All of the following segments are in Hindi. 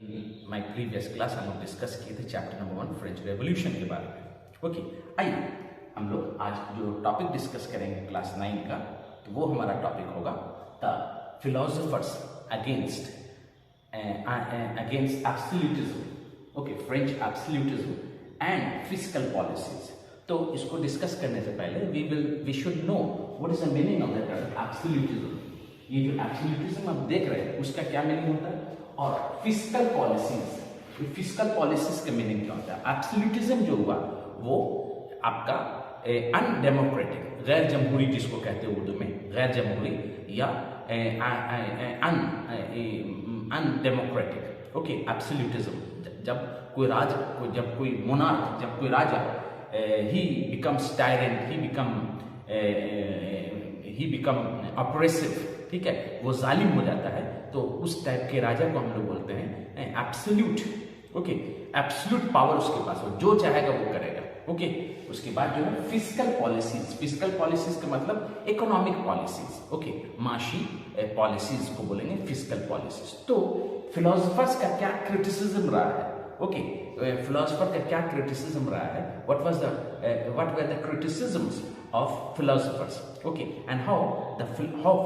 माय प्रीवियस क्लास हम लोग डिस्कस किए थे चैप्टर नंबर 1 फ्रेंच रेवोल्यूशन के बारे में। ओके, आइए हम लोग आज जो टॉपिक डिस्कस करेंगे क्लास 9 का, तो वो हमारा टॉपिक होगा the philosophers against absolutism. Okay, French absolutism and fiscal policies. तो इसको डिस्कस करने से पहले we should know what is the meaning of the absolutism. ये जो एब्सोल्यूटिज्म आप देख रहे हैं उसका क्या मीनिंग होता है, और फिस्कल पॉलिसीज, फिस्कल पॉलिसीज का मीनिंग क्या होता है। एब्सोल्यूटिज्म जो हुआ वो आपका अनडेमोक्रेटिक, गैर जमहूरी, जिसको कहते हैं उर्दू में गैर जमहूरी या अनडेमोक्रेटिक। ओके, एब्सोल्यूटिज्म जब कोई मोनार्क, जब कोई राजा ही becomes tyrant, he become oppressive, ठीक है, वो जालिम हो जाता है, तो उस टाइप के राजा को हम लोग बोलते हैं एब्सोल्यूट। ओके, एब्सोल्यूट पावर उसके पास हो, जो चाहेगा वो करेगा। ओके, उसके बाद जो है फिस्कल पॉलिसीज। फिस्कल पॉलिसीज का मतलब इकोनॉमिक पॉलिसीज। ओके, माशी पॉलिसीज को बोलेंगे फिस्कल पॉलिसीज। तो फिलोसफर्स का क्या क्रिटिसिज्म रहा है। ओके, फिलोसफर का क्या क्रिटिसिज्म रहा है, what were the criticisms of philosophers, okay, and how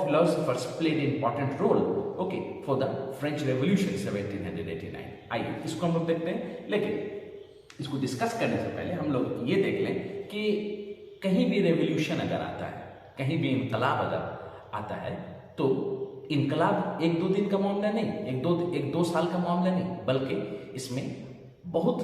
philosophers played an important role, okay, for the French Revolution 1789। आइए इसको हम लोग देखते हैं, लेकिन इसको डिस्कस करने से पहले हम लोग ये देख लें कि कहीं भी रेवोल्यूशन अगर आता है, कहीं भी इनकलाब अगर आता है, तो इनकलाब एक दो दिन का मामला नहीं, एक दो साल का मामला नहीं, बल्कि इसमें बहुत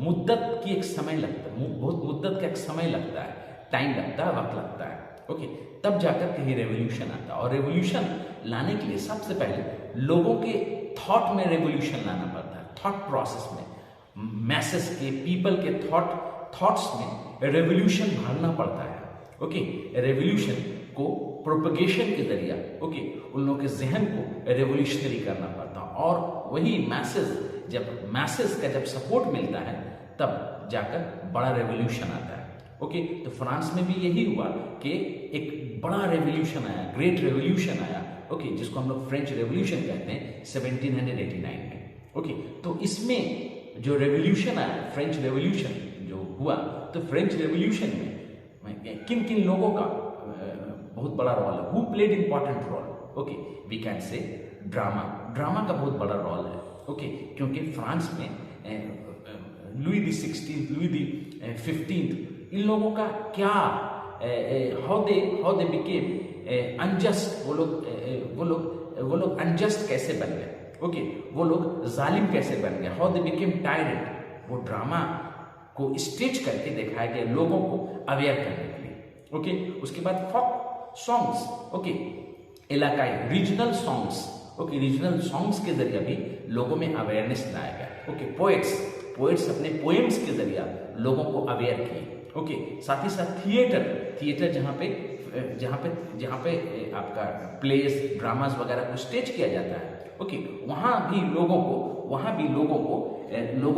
मुद्दत की एक समय लगता है, बहुत मुद्दत का एक समय लगता है, टाइम लगता है, वक्त लगता है। ओके, तब जाकर कहीं रेवोल्यूशन आता है। और रेवोल्यूशन लाने के लिए सबसे पहले लोगों के थॉट में रेवोल्यूशन लाना पड़ता है, थॉट प्रोसेस में, मैसेस के, पीपल के थॉट्स में रेवोल्यूशन भरना पड़ता है। ओके, रेवोल्यूशन को प्रोपगेशन के जरिए, ओके, उन लोगों के जहन को रेवोल्यूशनरी करना पड़ता है, और वही मैसेस का जब सपोर्ट मिलता है तब जाकर बड़ा रेवोल्यूशन आता है। ओके, तो फ्रांस में भी यही हुआ कि एक बड़ा रेवोल्यूशन आया, ग्रेट रेवोल्यूशन आया। ओके, जिसको हम लोग फ्रेंच रेवोल्यूशन कहते हैं 1789 में। ओके, तो इसमें जो रेवोल्यूशन आया, फ्रेंच रेवोल्यूशन जो हुआ, तो फ्रेंच रेवोल्यूशन में किन किन लोगों का बहुत बड़ा रोल है, who played important role. Okay, we can say drama का बहुत बड़ा रोल है। ओके, क्योंकि फ्रांस में Louis the 16th, Louis the 15th, इन लोगों का क्या हाउ दे बिकेम अनजस्ट, वो लोग अनजस्ट कैसे बन गए। ओके, वो लोग जालिम कैसे बन गए, हाउ दे बिकेम टायरेंट, वो ड्रामा को स्टेज करके दिखाया गया लोगों को अवेयर करने के लिए। ओके, उसके बाद फोक सॉन्ग्स, ओके, इलाकाई regional songs, okay, regional songs के जरिए भी लोगों में अवेयरनेस लाया गया। ओके, पोएट्स अपने पोएम्स के जरिए लोगों को अवेयर किए। ओके, साथ ही साथ थिएटर जहाँ पे आपका प्लेस, ड्रामास वगैरह को स्टेज किया जाता है। ओके, वहाँ भी लोगों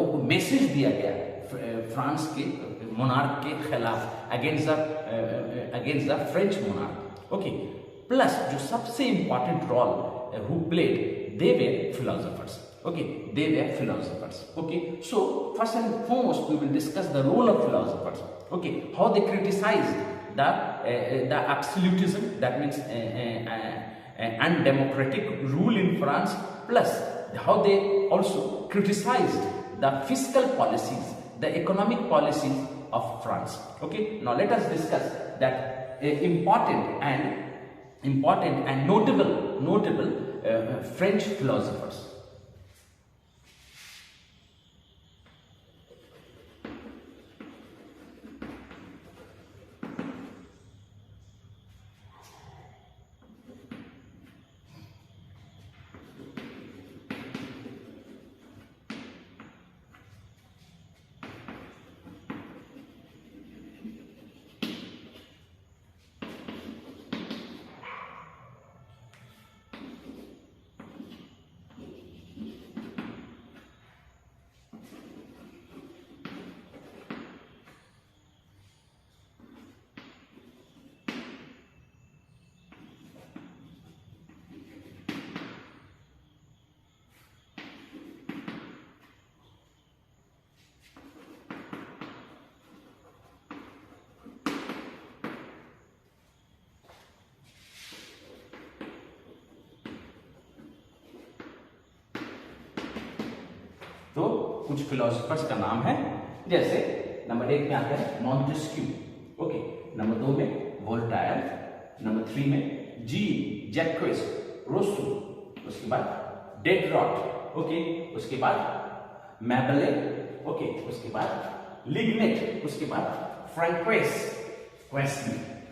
को मैसेज दिया गया फ्रांस के मोनार्क के खिलाफ, against the French monarch. Okay, plus जो सबसे important role who played, they were philosophers. Okay, they were philosophers. Okay, so first and foremost we will discuss the role of philosophers. Okay, how they criticized the absolutism, that means undemocratic rule in France, plus how they also criticized the fiscal policies, the economic policies of France. Okay, now let us discuss that important and notable French philosophers. कुछ फिलोसफर्स का नाम है, जैसे नंबर 1 में आता है मॉन्टेस्क्यू, ओके, नंबर 2 में वोल्टायर, नंबर 3 में जैक्विस रोसो, उसके बाद डेट्रॉट, ओके, उसके बाद मैबले, ओके, उसके बाद लिग्नेट, उसके बाद फ्रैंकोइस,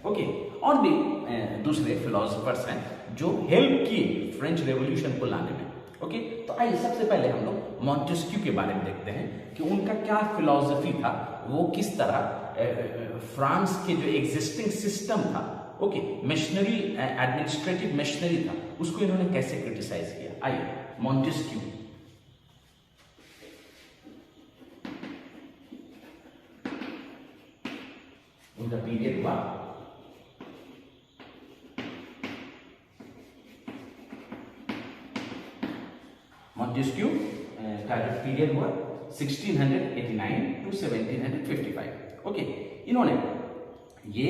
ओके, और भी दूसरे फिलोसफर्स हैं जो हेल्प किए फ्रेंच रेवोल्यूशन को लाने में, ओके। तो आइए सबसे पहले हम लोग मॉन्टेस्क्यू के बारे में देखते हैं कि उनका क्या फिलॉसफी था, वो किस तरह फ्रांस के जो एग्जिस्टिंग सिस्टम था, ओके, मिशनरी एडमिनिस्ट्रेटिव मिशनरी था, उसको इन्होंने कैसे क्रिटिसाइज किया। आइए मॉन्टेस्क्यू, उनका पीरियड हुआ मॉन्टेस्क्यू का जो पीरियड हुआ 1689 टू 1755, ओके। इन्होंने ये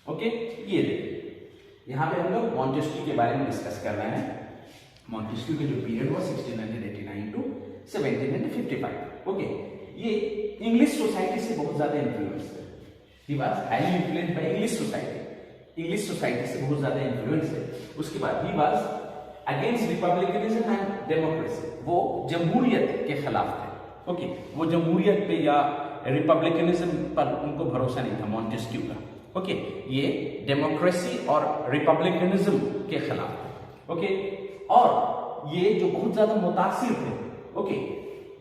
ओके, ये देखिए यहाँ पे हम लोग मॉन्टेस्क्यू के बारे में डिस्कस कर रहे हैं। मॉन्टेस्क्यू के जो पीरियड हुआ 1689 टू 1755, ओके। ये इंग्लिश सोसाइटी से बहुत ज्यादा इन्फ्लुएंस है। He was highly influenced by English society, English society से बहुत ज्यादा इन्फ्लुएंस है। उसके बाद he was against republicanism and democracy, वो जमहूरियत के खिलाफ थे, ओके। वो जमहूरियत पे या रिपब्लिकनिज्म पर उनको भरोसा नहीं था मॉन्टेस्क्यू का, ओके। ये डेमोक्रेसी और रिपब्लिकनिज्म के खिलाफ थे, ओके। और ये जो बहुत ज्यादा मुतासिर थे, okay,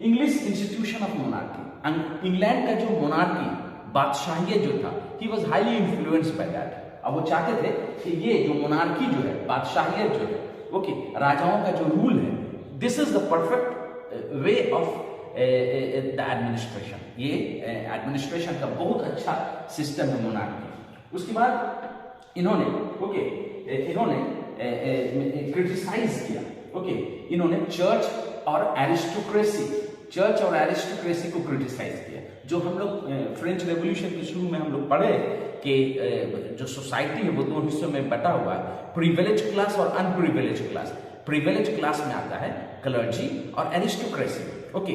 English institution of monarchy, England का जो मोनार्की बादशाहियत जो था, ही was highly influenced by that. अब वो चाहते थे कि ये जो मोनार्की जो है, बादशाहियत जो है, ओके, राजाओं का जो रूल है, this is the perfect way of the administration. ये एडमिनिस्ट्रेशन का बहुत अच्छा सिस्टम है मोनार्की। उसके बाद इन्होंने, ओके, इन्होंने क्रिटिसाइज किया, ओके, इन्होंने चर्च और एरिस्टोक्रेसी को क्रिटिसाइज किया। जो हम लोग फ्रेंच रेवोल्यूशन के शुरू में हम लोग पढ़े कि जो सोसाइटी है वो दो हिस्सों में बटा हुआ है, प्रिविलेज क्लास और अनप्रिविलेज क्लास। प्रिविलेज क्लास में आता है क्लर्जी और एरिस्टोक्रेसी। ओके,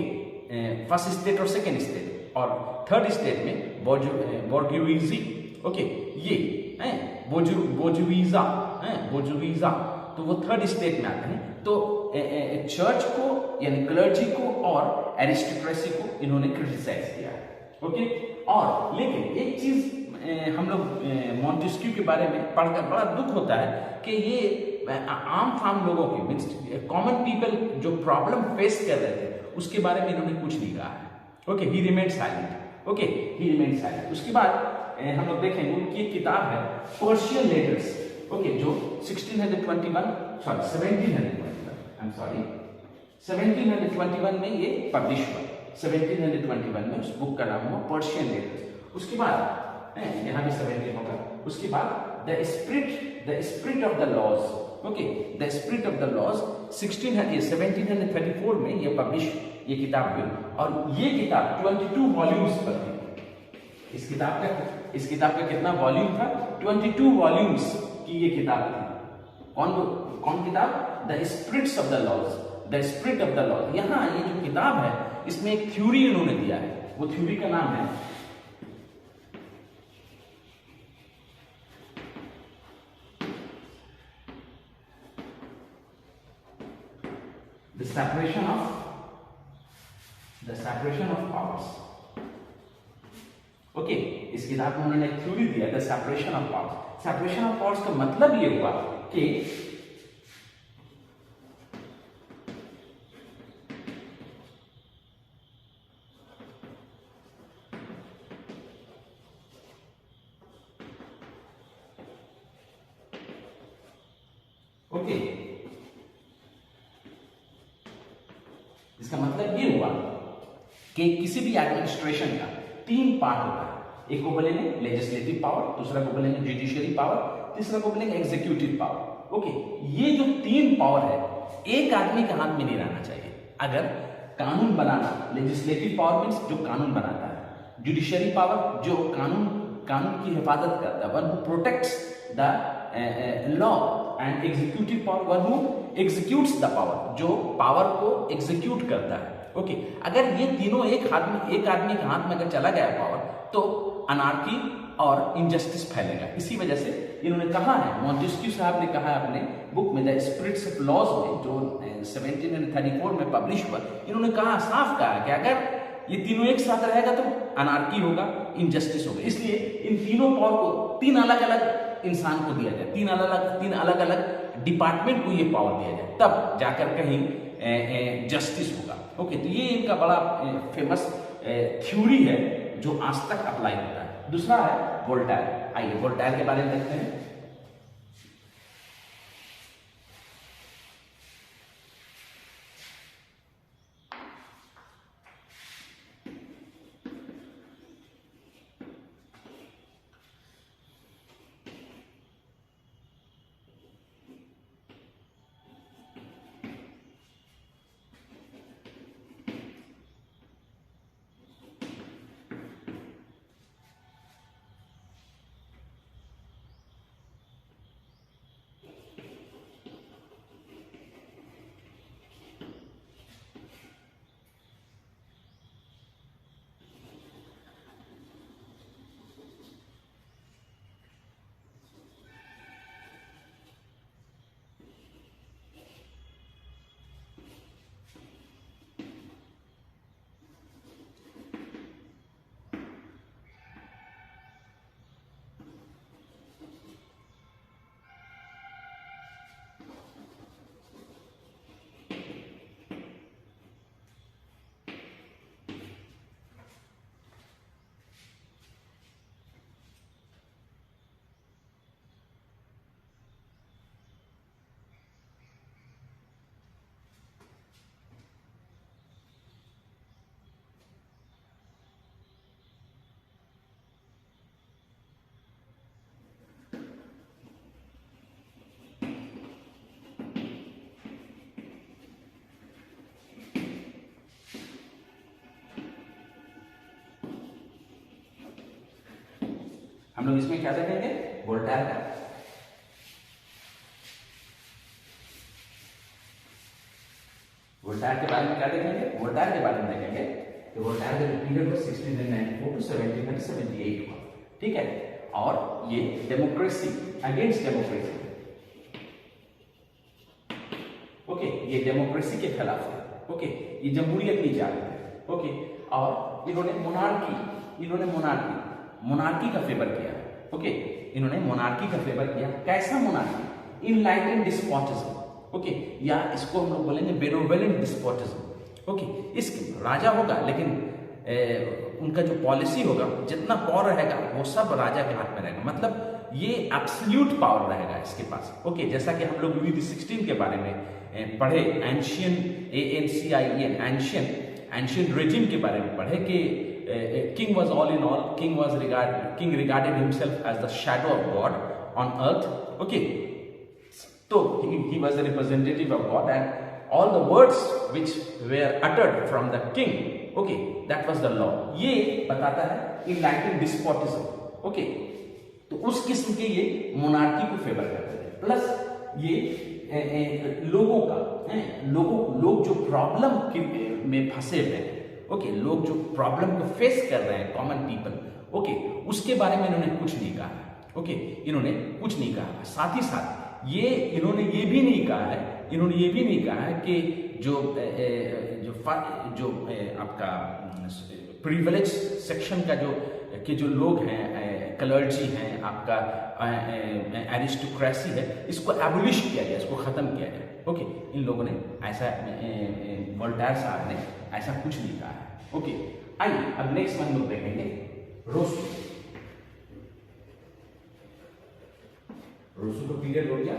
फर्स्ट स्टेट और सेकेंड स्टेट, और थर्ड स्टेट में बोर्गुइजी। ओके, ये है बोर्जुइजा है, बोर्जुइजा, तो वो थर्ड स्टेट में आते हैं। तो चर्च को यानी क्लर्जी को और एरिस्टोक्रेसी को इन्होंने क्रिटिसाइज किया है। ओके, और लेकिन एक चीज हम लोग मॉन्टेस्क्यू के बारे में पढ़कर बड़ा दुख होता है कि ये आम फाम लोगों के मीन्स कॉमन पीपल जो प्रॉब्लम फेस कर रहे थे उसके बारे में इन्होंने कुछ नहीं कहा है। ओके, ही रिमेन्ड साइलेंट। ओके, ही रिमेन्ड साइलेंट। उसके बाद हम लोग देखेंगे उनकी एक किताब है पर्शियन लेटर्स। ओके, जो 1721 में ये पब्लिश हुआ। 1721 में उस बुक का नाम हुआ पर्शियन लेटर्स। उसके बाद यहाँ भी 17 होगा। उसके बाद the spirit of the laws. Okay, the spirit of the laws 1734 में ये पब्लिश ये किताब हुई, और ये किताब 22 वॉल्यूम्स पर थी। इस किताब का कितना वॉल्यूम था? 22 वॉल्यूम्स की ये किताब थी। कौन किताब? The spirits of the laws, the spirit of the laws. यहाँ ये जो किताब है इसमें एक थ्योरी इन्होंने दिया है, वो थ्योरी का नाम है the separation of powers। Okay, इस किताब में उन्होंने एक थ्योरी दिया, the separation of powers. Separation of powers का मतलब ये हुआ कि ओके, इसका मतलब ये हुआ कि किसी भी एडमिनिस्ट्रेशन का 3 पार्ट होता है। एक को बोलेंगे लेजिस्लेटिव पावर, दूसरा को बोलेंगे जुडिशियरी पावर, तीसरा को बोलेंगे एग्जीक्यूटिव पावर। ओके, ये जो 3 पावर है एक आदमी के हाथ में नहीं रहना चाहिए। अगर कानून बनाना, लेजिस्लेटिव पावर मीन्स जो कानून बनाता है, जुडिशियरी पावर जो कानून की हिफाजत करता है, one who protects the law, and executive power one who executes the power, जो पावर को एग्जीक्यूट करता है। ओके, अगर ये तीनों एक आदमी के हाथ में अगर चला गया पावर, तो अनार्की और इनजस्टिस फैलेगा। इसी वजह से इन्होंने कहा है, मॉन्टेस्क्यू साहब ने कहा है अपने बुक में द स्पिरिट्स ऑफ लॉज में, जो 1734 में पब्लिश हुआ, इन्होंने कहा, साफ कहा कि अगर ये तीनों एक साथ रहेगा तो अनार्की होगा, इनजस्टिस होगा। इसलिए इन तीनों पावर को 3 अलग अलग इंसान को दिया जाए, 3 अलग अलग डिपार्टमेंट को ये पावर दिया जाए, तब जाकर कहीं जस्टिस होगा। ओके, तो ये इनका बड़ा फेमस थ्योरी है जो आज तक अप्लाई होता है। दूसरा है वोल्टायर। आइए वोल्टायर के बारे में देखते हैं। हम लोग इसमें क्या देखेंगे? वोल्टायर का वोल्टायर के बारे में क्या देखेंगे? वोल्टायर के बारे में देखेंगे कि वोल्टायर का पीरियड was 1694 to 1778 हुआ, ठीक है। और ये डेमोक्रेसी, अगेंस्ट डेमोक्रेसी, ओके, ये डेमोक्रेसी के खिलाफ है, ओके, ये जमहूरियत नहीं चाहते थे, ओके। और इन्होंने मोनार्की का फेवर किया, ओके, इन्होंने मोनार्की का फेवर किया। कैसा मोनार्की? इनलाइटेंड डिस्पोटिज्म, ओके, या इसको हम लोग बोलेंगे बेनोवेलेंट डिस्पोटिज्म, ओके। इस राजा होगा लेकिन उनका जो पॉलिसी होगा, जितना पावर रहेगा वो सब राजा के हाथ में रहेगा, मतलब ये एब्सोल्यूट पावर रहेगा इसके पास, ओके। जैसा कि हम लोग लुई द 16 के बारे में पढ़े, एंशियंट रेजिम के बारे में पढ़े कि king was all in all, king regarded himself as the shadow of God on earth, okay. तो he was the representative of God and all the words which were uttered from the king, okay, that was the law. ये बताता है enlightened despotism, okay। तो उस किस्म के ये मोनार्की को फेवर करते थे। प्लस ये लोगों का, लोग जो प्रॉब्लम में फंसे हुए हैं, ओके, लोग जो प्रॉब्लम को फेस कर रहे हैं, कॉमन पीपल, ओके, उसके बारे में इन्होंने कुछ नहीं कहा है, ओके, इन्होंने कुछ नहीं कहा। साथ ही साथ इन्होंने ये भी नहीं कहा है कि जो आपका प्रिविलेज सेक्शन का जो लोग हैं, क्लर्जी हैं, आपका एरिस्टोक्रेसी है, इसको एबोलिश किया जाए, इसको खत्म किया जाए, ओके। इन लोगों ने ऐसा, वोल्टायर साहब ने ऐसा कुछ नहीं कहा है, ओके। आइए अब नेक्स्ट हम लोग देखेंगे रूसो का पीरियड हो गया।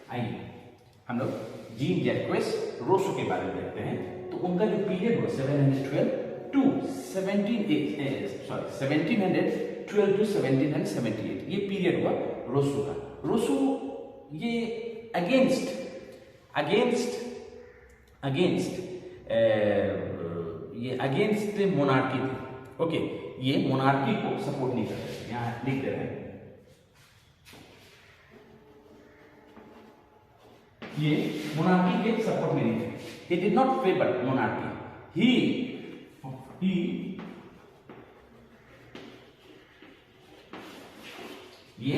आइए हम लोग जीन जैक्वेस रोसो के बारे में देखते हैं। तो उनका जो पीरियड हुआ 1712 टू 1778, ये पीरियड हुआ रोसो का। रोसो ये अगेंस्ट मोनार्की थे, ओके। ये मोनार्की को सपोर्ट नहीं कर रहे, यहाँ लिख दे रहे हैं, ये मोनार्की के सपोर्ट में नहीं थे। He did not favor monarchy. He ये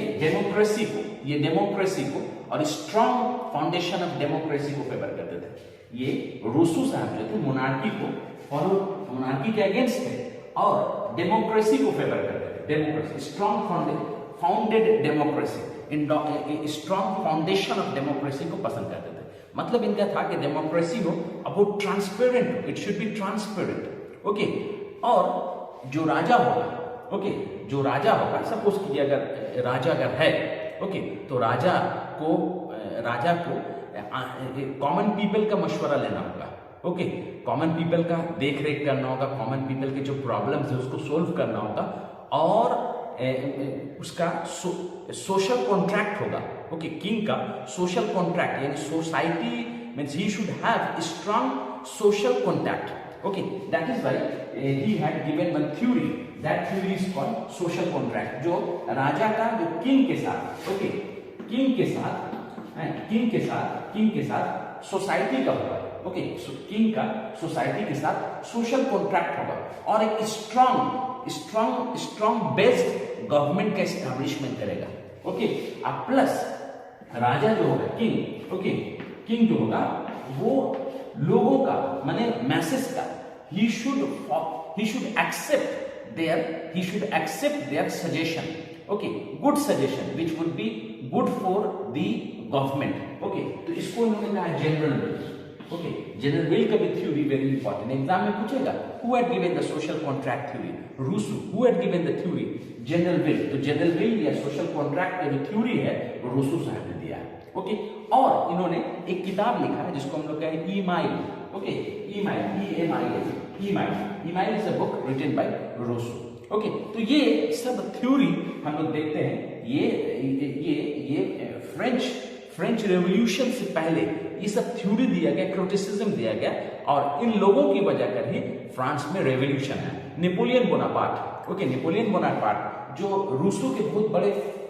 डेमोक्रेसी को और स्ट्रॉन्ग फाउंडेशन ऑफ डेमोक्रेसी को फेवर करते थे। ये रूसो साहब जो थे मोनार्की के अगेंस्ट थे और डेमोक्रेसी को फेवर करते थे। Democracy, strong founded democracy, strong foundation of democracy को पसंद करते थे। मतलब इनका था कि डेमोक्रेसी हो, अब वो transparent, it should be transparent, okay. और जो राजा होगा, ओके, जो राजा होगा, सपोज कीजिए अगर राजा है, ओके, तो राजा को कॉमन पीपल का मशवरा लेना होगा, ओके, कॉमन पीपल का देख रेख करना होगा, कॉमन पीपल के जो प्रॉब्लम्स है उसको सोल्व करना होगा, और उसका सोशल कॉन्ट्रैक्ट होगा, ओके। किंग का सोशल कॉन्ट्रैक्ट यानी society means he should have strong social contact, okay. That is why he had given one theory, that theory is called social contract. जो राजा का जो किंग के साथ, ओके, किंग के साथ सोसाइटी का होगा, ओके। किंग का सोसाइटी के साथ सोशल कॉन्ट्रैक्ट होगा और एक स्ट्रॉन्ग बेस्ड गवर्नमेंट का एस्टैब्लिशमेंट करेगा, ओके। अब प्लस राजा जो होगा किंग, ओके, किंग जो होगा वो लोगों का माने मैसेज का he should accept their suggestion, okay, good suggestion which would be good for the government, okay. तो इसको उन्होंने कहा general will, okay. General will का भी थ्योरी वेरी इंपॉर्टेंट, एग्जाम में पूछेगा who had given the social contract theory, Rousseau. Who had given the theory general will, तो जनरल विल या सोशल कॉन्ट्रैक्ट का जो थ्योरी है रूसो साहब ने दिया है, ओके. और इन्होंने एक किताब लिखा है जिसको हम लोग कहें Emile, okay. Emile, Emile is a book written by Rousseau, okay. तो ये सब थ्योरी हम लोग देखते हैं, ये फ्रेंच रेवोल्यूशन से पहले ये सब थ्योरी दिया गया, क्रिटिसिज्म दिया गया, और इन लोगों की वजह कर ही फ्रांस में रेवोल्यूशन है. Napoleon Bonaparte, okay, Napoleon Bonaparte जो रूसो के बहुत बड़े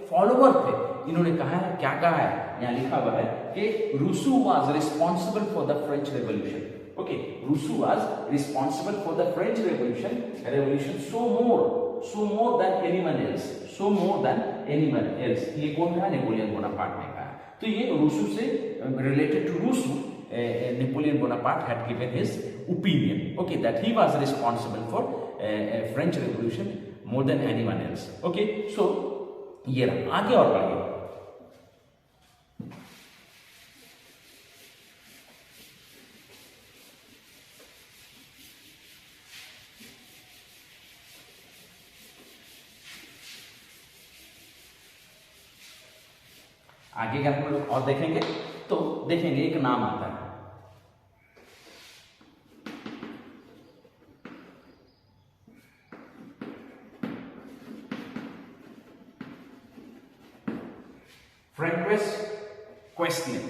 फॉलोअर थे, इन्होंने कहा है, क्या कहा है, यहाँ लिखा हुआ है कि Rousseau was responsible for the French revolution, okay. Rousseau was responsible for the French revolution so more than anyone else. ये कौन कहा? नेपोलियन बोनापार्ट ने कहा. तो ये रूसो से related to Rousseau, Napoleon Bonaparte had given his opinion, okay, that he was responsible for French Revolution more than anyone else, okay. So ये रहा, आगे और बढ़िए. आगे का हम लोग और देखेंगे तो देखेंगे एक नाम आता है, Francois Quesnay.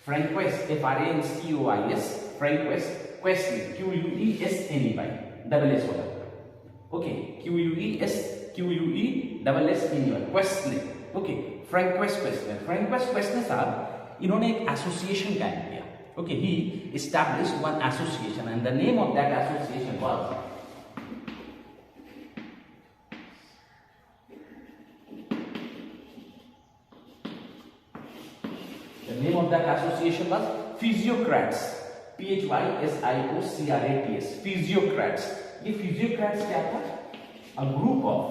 Francois FRANCOIS, Francois Quesnay, QUESNEY double S होगा, okay. QUESNEY Quesnay, okay. Francois Quesnay साहब इन्होंने एक एसोसिएशन कायम किया, okay. He established one association and the name of that association was physiocrats, PHYSIOCRATS, physiocrats. ये फिजियोक्रेट्स क्या था? A group of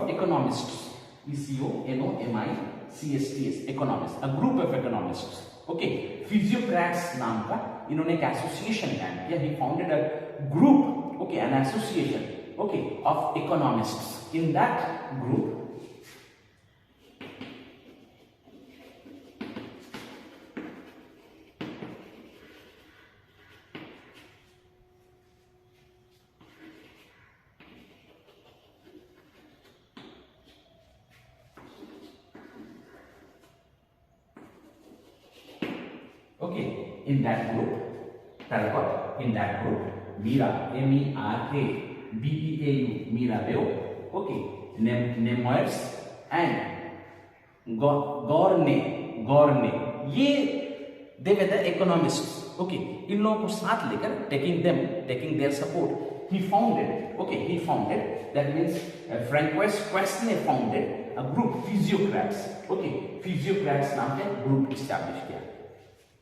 economists, ECONOMICSTS, economists, a group of economists, okay. Physiocrats नाम का इन्होंने एक एसोसिएशन कायम किया. He founded a group, okay, an association, okay, of economists. In that group okay, in that group Mira, MERABEAU, Mirabeau, okay, Nemours and Gournay, ये they were the economists, okay. इन लोगों को साथ लेकर taking their support, he founded, that means Francois Quesnay founded a group, physiocrats, okay. Physiocrats नाम का ग्रुप एस्टैब्लिश किया.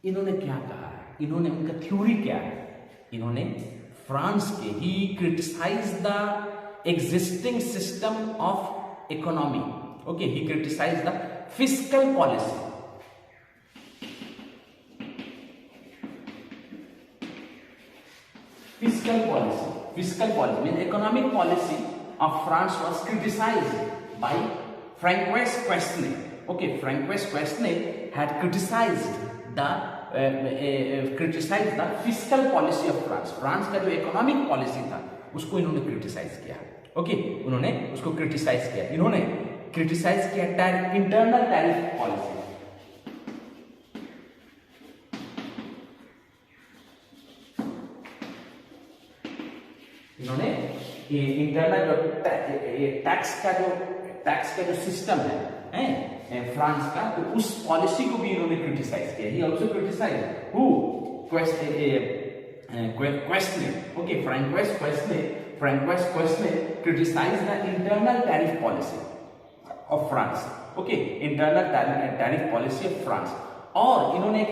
इन्होंने क्या कहा है, इन्होंने उनका थ्योरी क्या है? इन्होंने फ्रांस के he criticize the existing system of economy, okay. He criticize the fiscal policy, fiscal policy means economic policy of France was criticized by Francois Quesnay, okay. Francois Quesnay had criticized the fiscal policy of France का जो इकोनॉमिक पॉलिसी था उसको इन्होंने क्रिटिसाइज किया, ओके. इन्होंने क्रिटिसाइज किया इंटरनल टैरिफ पॉलिसी. इन्होंने इंटरनल जो टैक्स का जो सिस्टम है फ्रांस का, तो उस पॉलिसी को भी इन्होंने क्रिटिसाइज किया. He also criticize who Quesne, okay, Francois Quesne criticized the internal tariff policy of France, okay, internal tariff policy of France, और इन्होंने एक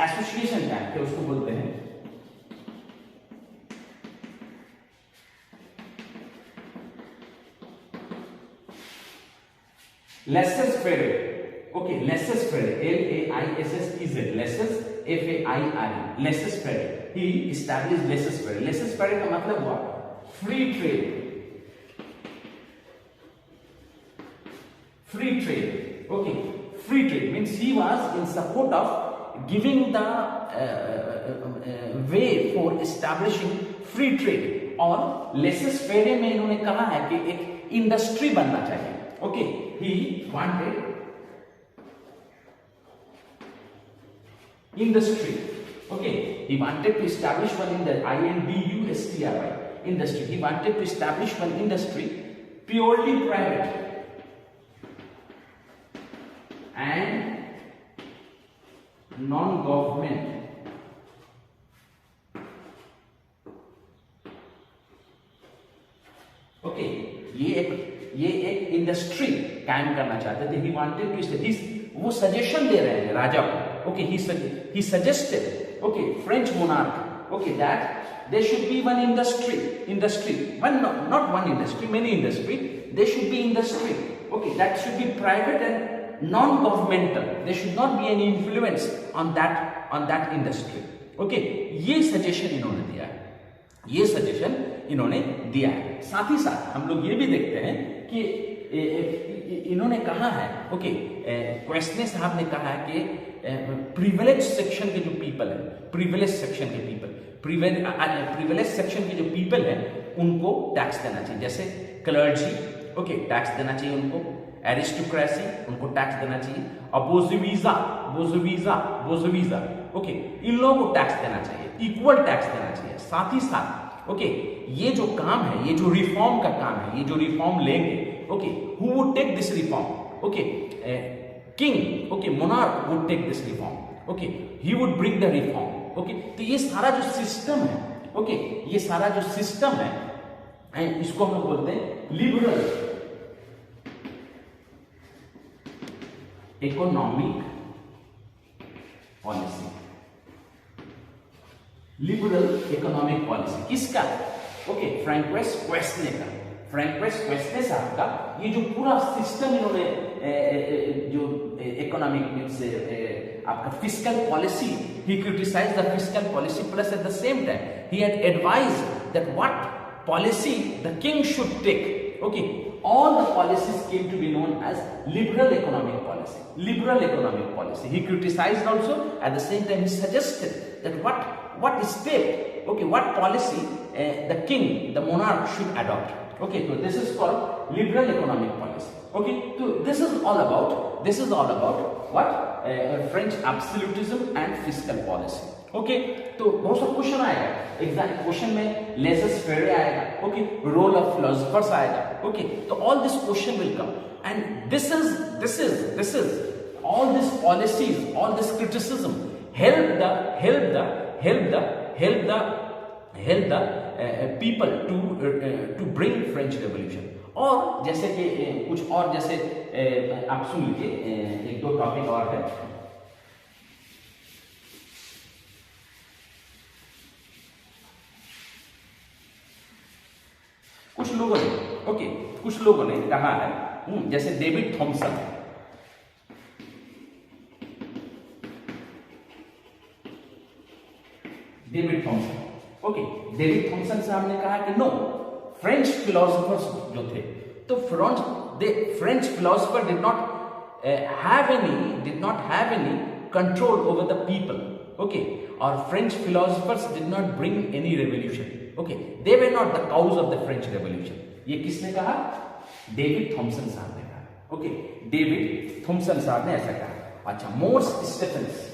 एसोसिएशन टाइप के उसको बोलते हैं laissez-faire, okay, laissez-faire, L-A-I-S-S-E-Z, laissez, F-A-I-R-E, laissez-faire, he established laissez-faire. laissez-faire का मतलब हुआ free trade, okay, free trade means he was in support of giving the way for establishing free trade, और laissez-faire में इन्होंने कहा है कि एक इंडस्ट्री बनना चाहिए, okay, he wanted industry, okay, he wanted to establish one in the INDUSTRY industry, he wanted to establish one industry purely private and non-government, okay, ये एक इंडस्ट्री कायम करना चाहते थे, he wanted to, वो सजेशन दे रहे हैं राजा को, okay, he suggested, okay, French monarch, okay, that there should be one industry, not one industry, many industry, there should be industry, okay, that should be private and non-governmental, there should not be any influence on that industry, okay, ये सजेशन इन्होंने दिया है। साथ ही साथ हम लोग ये भी देखते हैं कि इन्होंने कहा है, ओके, क्वेस्ने साहब ने कहा है कि प्रिविलेज सेक्शन के जो पीपल है, प्रिविलेज सेक्शन के जो पीपल है उनको टैक्स देना चाहिए, जैसे क्लर्जी, ओके, टैक्स देना चाहिए उनको, एरिस्टोक्रेसी उनको टैक्स देना चाहिए, और बोर्जोइजा, ओके, इन लोगों को टैक्स देना चाहिए, इक्वल टैक्स देना चाहिए। साथ ही साथ, ओके, ये जो काम है, ये जो रिफॉर्म का काम है, ये जो रिफॉर्म लेंगे, okay, who would take this reform, okay, king, okay, monarch would take this reform, okay, he would bring the reform, okay, तो ये सारा जो सिस्टम है, ओके, ये सारा जो सिस्टम है, इसको हम बोलते हैं liberal economic policy, liberal economic policy किसका? ओके, फ्रैंकोइस क्वेस्ने साहब का ये जो पूरा सिस्टम इन्होंने जो इकोनॉमिक मींस आपका fiscal policy, he criticized the fiscal policy plus at the same time he had advised that what policy the king should take, okay, all the policies came to be known as liberal economic policy. He criticized also, at the same time he suggested that what step, okay, what policy the king, the monarch should adopt, okay, so this is called liberal economic policy, okay, so this is all about what French absolutism and fiscal policy, okay, तो बहुत सारे क्वेश्चन आएगा एग्जाम क्वेश्चन में, laissez-faire आएगा, ओके, रोल ऑफ फिलोसोफर्स आएगा, ओके, तो all this question will come, and this is all these policies, all this criticism help the people to bring French Revolution। और जैसे कि कुछ और जैसे आप सुन लीजिए, एक दो टॉपिक और है, कुछ लोगों ने कहा है, जैसे David Thomson, okay, David Thomson साहब ने कहा कि नो, फ्रेंच फिलोसोफर्स जो थे, तो French philosopher did not have any control over the people, okay, और French philosophers did not bring any revolution, okay, they were not the cause of the French revolution. ये किसने कहा? डेविड थॉमसन साहब ने कहा, ओके, डेविड थॉमसन साहब ने ऐसा कहा। अच्छा, Morse Stephens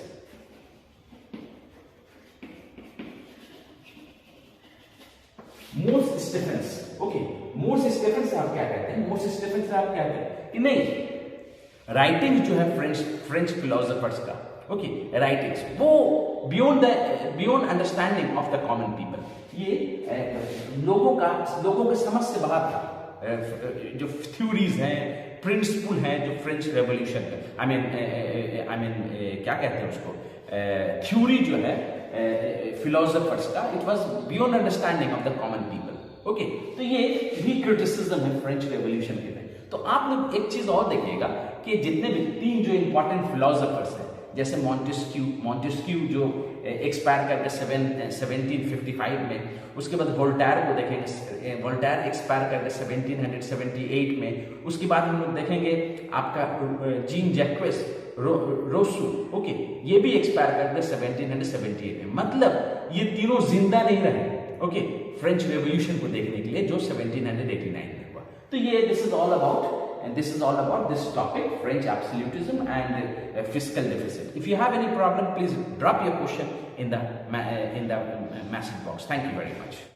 okay, Morse Stephens साहब क्या कहते हैं? मोर्स स्टेफेंस साहब कहते हैं कि नहीं, राइटिंग जो है फ्रेंच फिलोसोफर्स का, ओके, राइटिंग्स, वो beyond understanding of the common people, ये लोगों के समझ से बाहर था। जो थ्योरीज हैं, प्रिंसिपल हैं, जो फ्रेंच रेवोल्यूशन है, आई मीन क्या कहते हैं उसको, थ्योरी जो है फिलोसोफर्स का, it was beyond understanding of the common people. Okay, तो ये भी क्रिटिसिज्म है फ्रेंच रेवोल्यूशन के लिए। तो आप लोग एक चीज और देखिएगा कि जितने भी 3 जो इंपॉर्टेंट फिलोसोफर्स हैं, जैसे मॉन्टेस्क्यू जो एक्सपायर करके 1755 में, उसके बाद वोल्टेयर को देखेंगे, वोल्टेयर एक्सपायर करके 1778 में, उसके बाद हम लोग देखेंगे आपका जीन जैक्वेस रोसू, ओके, ये भी एक्सपायर करके 1778 में। मतलब ये तीनों जिंदा नहीं रहे, ओके, फ्रेंच रेवोल्यूशन को देखने के लिए जो 1789 में हुआ। तो ये this is all about this topic, French absolutism and fiscal deficit. If you have any problem, please drop your question in the message box. Thank you very much.